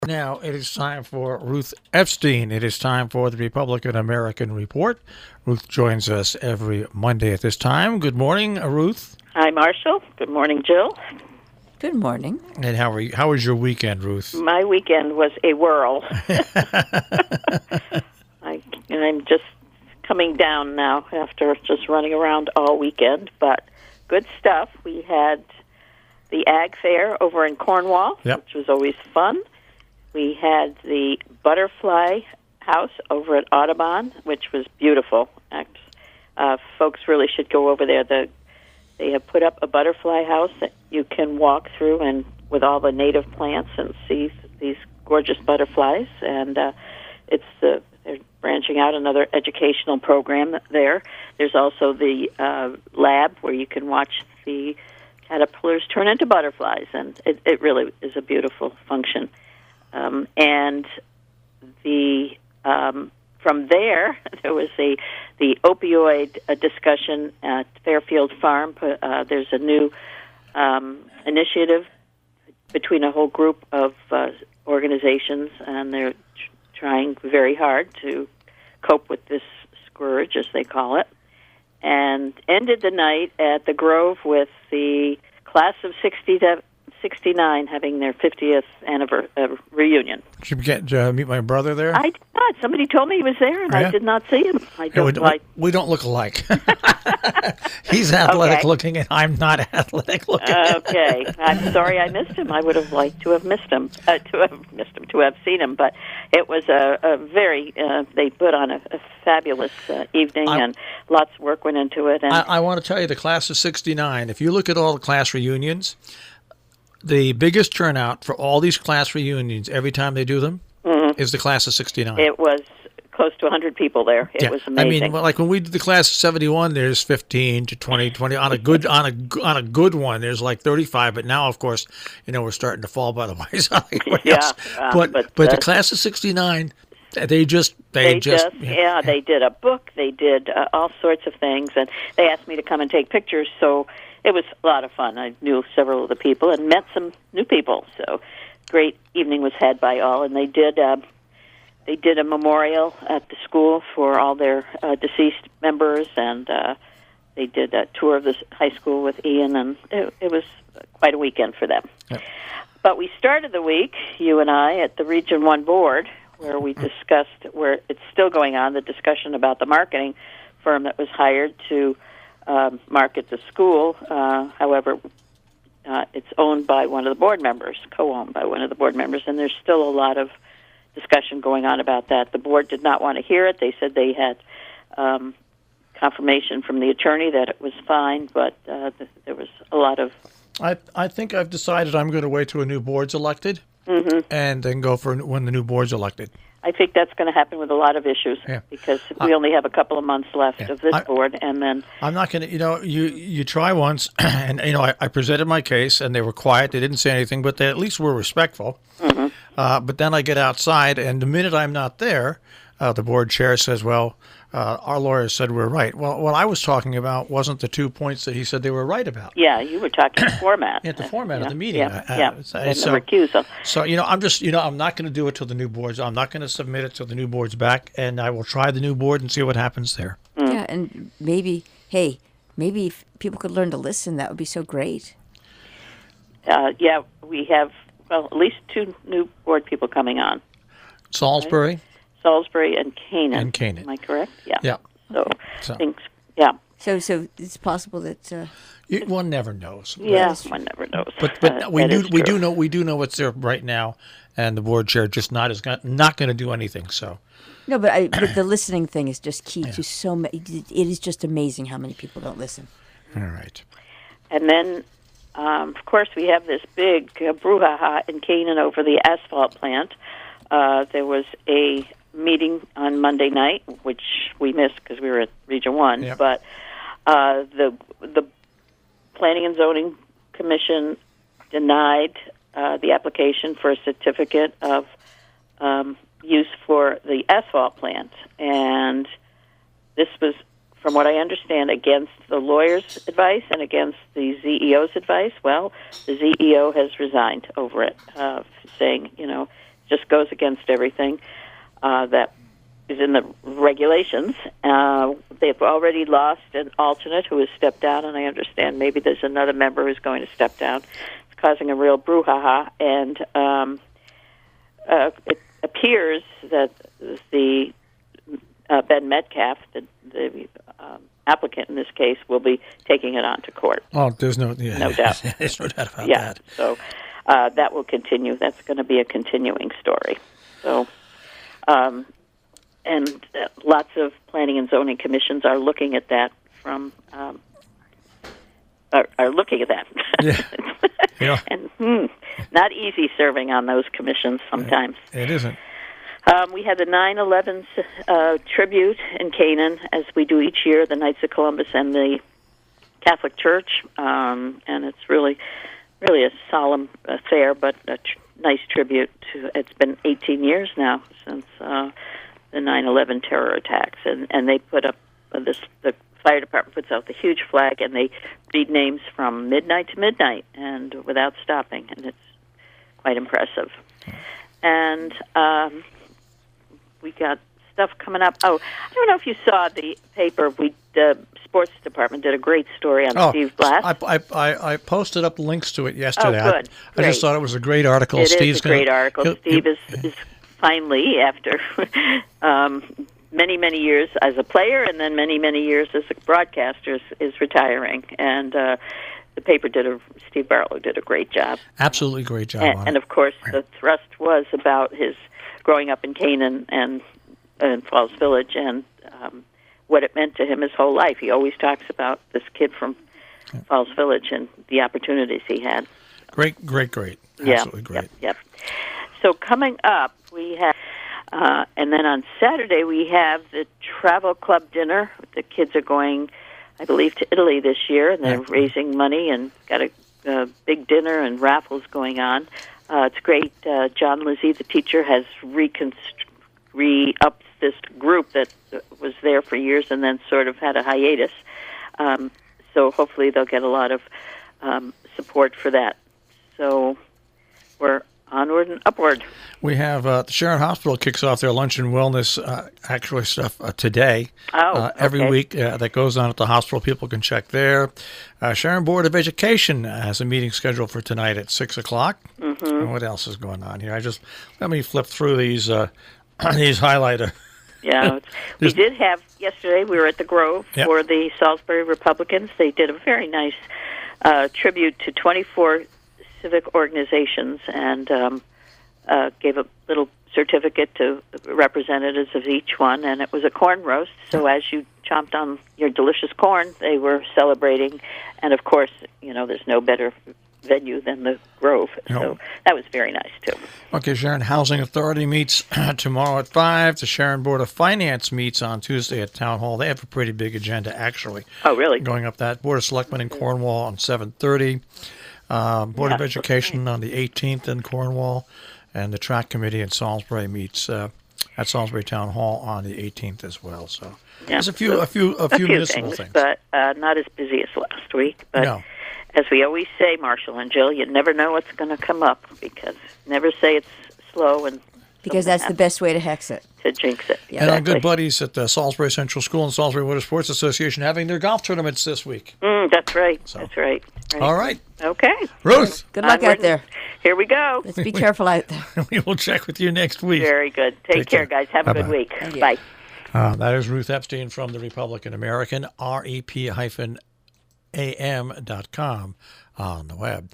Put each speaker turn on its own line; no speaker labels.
Now it is time for Ruth Epstein. It is time for the Republican-American Report. Ruth joins us every Monday at this time. Good morning, Ruth.
Hi, Marshall. Good morning, Jill.
Good morning.
And how are you? How was your weekend, Ruth?
My weekend was a whirl. I'm just coming down now after just running around all weekend, but good stuff. We had the Ag Fair over in Cornwall, which was always fun. We had the Butterfly House over at Audubon, which was beautiful. Folks really should go over there. They have put up a butterfly house that you can walk through and with all the native plants and see these gorgeous butterflies. And they're branching out another educational program there. There's also the lab where you can watch the caterpillars turn into butterflies, and it really is a beautiful function. And from there was the opioid discussion at Fairfield Farm. There's a new initiative between a whole group of organizations, and they're trying very hard to cope with this scourge, as they call it, and ended the night at the Grove with the class of 69 having their 50th anniversary reunion.
Did you get meet my brother there?
I did not. Somebody told me he was there, and I did not see him.
We don't look alike. He's athletic looking, and I'm not athletic looking.
Okay, I'm sorry I missed him. I would have liked to have missed him, to have seen him. But it was a very. They put on a fabulous evening, and lots of work went into it. And
I want to tell you, the class of '69. If you look at all the class reunions, the biggest turnout for all these class reunions every time they do them is the class of '69.
It was close to 100 people there. It was amazing.
I mean, like when we did the class of '71, there's 15 to 20 on a good one. There's like 35, but now, of course, we're starting to fall by the wayside. But the class of '69, they did a book. They did all sorts of things, and they asked me to come and take pictures. So it was a lot of fun. I knew several of the people and met some new people. So great evening was had by all, and they did a memorial at the school for all their deceased members, and they did a tour of the high school with Ian, and it was quite a weekend for them. Yep. But we started the week, you and I, at the Region 1 board, where we discussed, where it's still going on, the discussion about the marketing firm that was hired to market the school. However, it's owned by one of the board members, co-owned by one of the board members, and there's still a lot of discussion going on about that. The board did not want to hear it. They said they had confirmation from the attorney that it was fine, but there was a lot of... I think I've decided I'm going to wait till a new board's elected and then go for when the new board's elected.
I think that's going to happen with a lot of issues because we only have a couple of months left of this board, and then... I'm
not going to, you try once, and, I presented my case, and they were quiet. They didn't say anything, but they at least were respectful. But then I get outside, and the minute I'm not there, the board chair says, well, our lawyers said we're right. Well, what I was talking about wasn't the 2 points that he said they were right about.
Yeah, you were talking the format.
The format of the meeting.
The recusal.
So, I'm just, I'm not going to do it till the new board's. I'm not going to submit it till the new board's back, and I will try the new board and see what happens there.
Yeah, and maybe if people could learn to listen, that would be so great.
We have, at least 2 new board people coming on.
Salisbury?
Right? Salisbury and Canaan. Am I correct? Yeah.
Yeah.
So things, yeah.
So it's possible that
one never knows.
Yeah, one never knows.
But we do know what's there right now, and the board chair just not going to do anything. So.
No, but the listening thing is just key to so many. It is just amazing how many people don't listen.
All right.
And then, of course, we have this big brouhaha in Canaan over the asphalt plant. There was a meeting on Monday night, which we missed because we were at Region 1. Yep. But the Planning and Zoning Commission denied the application for a certificate of use for the asphalt plant. And this was, from what I understand, against the lawyer's advice and against the ZEO's advice. Well, the ZEO has resigned over it, saying, just goes against everything that is in the regulations. They've already lost an alternate who has stepped down, and I understand maybe there's another member who's going to step down. It's causing a real brouhaha, and it appears that the Ben Metcalf, the applicant in this case, will be taking it on to court.
Oh, there's no
doubt.
There's no doubt about
that.
that.
So that will continue. That's going to be a continuing story. So, and lots of planning and zoning commissions are looking at that are looking at that.
Yeah.
And not easy serving on those commissions sometimes.
It isn't.
We had the 9/11 tribute in Canaan, as we do each year, the Knights of Columbus and the Catholic Church, and it's really a solemn affair, but a nice tribute to. It's been 18 years now since the 9/11 terror attacks, and they put up the fire department puts out the huge flag, and they read names from midnight to midnight, and without stopping, and it's quite impressive. And we got stuff coming up. Oh, I don't know if you saw the paper. The sports department did a great story on Steve Blass.
I posted up links to it yesterday.
Oh, good.
I just thought it was a great article.
It is a great article. Steve is finally, after many years as a player and then many years as a broadcaster, is retiring. And the paper Steve Barlow did a great job.
Absolutely great job.
And of course, the thrust was about his growing up in Canaan and Falls Village, and what it meant to him his whole life. He always talks about this kid from Falls Village and the opportunities he had.
Great. Absolutely great.
Yep. So coming up, we have, and then on Saturday we have the travel club dinner. The kids are going, I believe, to Italy this year, and they're raising money and got a big dinner and raffles going on. It's great. John Lizzie, the teacher, has re-upped this group that was there for years and then sort of had a hiatus. So hopefully they'll get a lot of support for that. So we're onward and upward.
We have the Sharon Hospital kicks off their lunch and wellness stuff today. Every week that goes on at the hospital. People can check there. Sharon Board of Education has a meeting scheduled for tonight at 6 o'clock. Mm-hmm. And what else is going on here? Let me flip through these highlighter.
Yeah, we did have yesterday. We were at the Grove for the Salisbury Republicans. They did a very nice tribute to 24 civic organizations and gave a little certificate to representatives of each one, and it was a corn roast. So as you chomped on your delicious corn, they were celebrating, and of course, there's no better venue than the Grove. So that was very nice, too.
Okay, Sharon Housing Authority meets tomorrow at 5. The Sharon Board of Finance meets on Tuesday at Town Hall. They have a pretty big agenda, actually.
Oh, really?
Going up that. Board of Selectmen in Cornwall on 7:30. Board of Education on the 18th in Cornwall. And the Track Committee in Salisbury meets at Salisbury Town Hall on the 18th as well. So there's a few municipal things.
But not as busy as last week. But no. As we always say, Marshall and Jill, you never know what's going to come up, because never say it's slow, and
because that's the best way to hex it.
To jinx it.
Yeah. And our good buddies at the Salisbury Central School and Salisbury Water Sports Association having their golf tournaments this week.
That's right. So. That's right.
All right.
Okay.
Ruth.
Good luck out there.
Here we go.
Let's be careful out there.
We will check with you next week.
Very good. Take care, guys. Have a good week. Bye.
That is Ruth Epstein from the Republican-American, rep-am.com on the web.